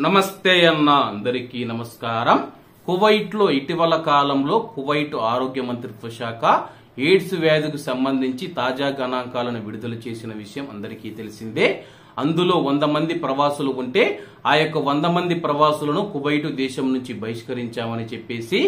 నమస్తే అన్న అందరికీ నమస్కారం. కువైట్ లో ఇటీవల కాలంలో కువైట్ ఆరోగ్య మంత్రిత్వ శాఖ ఎయిడ్స్ వ్యాధికి సంబంధించి తాజా గణాంకాలను విడుదల చేసిన విషయం అందరికీ తెలిసిందే. అందులో 100 మంది ప్రవాసులు ఉంటే ఆ యొక్క 100 మంది ప్రవాసులను కువైట్ దేశం నుంచి బహిష్కరించామని చెప్పేసి,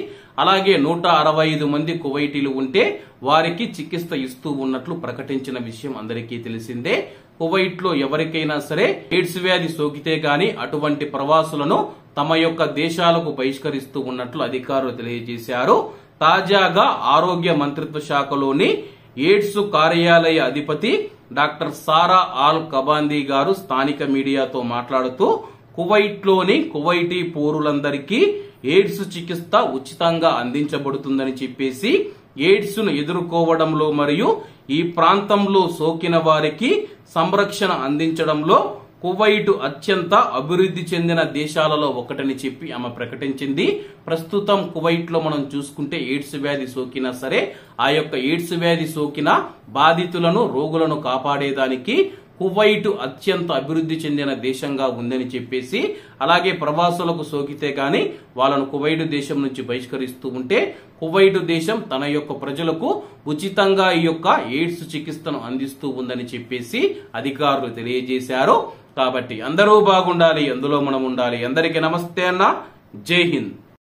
అలాగే 165 మంది కువైటీలు ఉంటే వారికి చికిత్స ఇస్తూ ఉన్నట్లు ప్రకటించిన విషయం అందరికీ తెలిసిందే. కువైట్ లో ఎవరికైనా సరే ఎయిడ్స్ వ్యాధి సోకితే గాని అటువంటి ప్రవాసులను తమ యొక్క దేశాలకు బహిష్కరిస్తూ ఉన్నట్లు అధికారులు తెలియజేశారు. తాజాగా ఆరోగ్య మంత్రిత్వ శాఖలోని ఎయిడ్స్ కార్యాలయ అధిపతి డాక్టర్ సారా ఆల్ కబాందీ గారు స్థానిక మీడియాతో మాట్లాడుతూ, కువైట్ లోని కువైటీ పౌరులందరికీ ఎయిడ్స్ చికిత్స ఉచితంగా అందించబడుతుందని చెప్పేసి, ఎయిడ్స్ ను ఎదుర్కోవడంలో మరియు ఈ ప్రాంతంలో సోకిన వారికి సంరక్షణ అందించడంలో కువైట్ అత్యంత అభివృద్ధి చెందిన దేశాలలో ఒకటని చెప్పి ఆమె ప్రకటించింది. ప్రస్తుతం కువైట్ లో మనం చూసుకుంటే ఎయిడ్స్ వ్యాధి సోకినా సరే ఆ యొక్క ఎయిడ్స్ వ్యాధి సోకిన బాధితులను రోగులను కాపాడేదానికి కువైట్ అత్యంత అభివృద్ధి చెందిన దేశంగా ఉందని చెప్పేసి, అలాగే ప్రవాసులకు సోకితే గాని వాళ్ళను కువైట్ దేశం నుంచి బహిష్కరిస్తూ ఉంటే కువైట్ దేశం తన యొక్క ప్రజలకు ఉచితంగా ఈ యొక్క ఎయిడ్స్ చికిత్సను అందిస్తూ ఉందని చెప్పేసి అధికారులు తెలియజేశారు. కాబట్టి అందరూ బాగుండాలి, అందులో మనం ఉండాలి. అందరికీ నమస్తే అన్న, జై హింద్.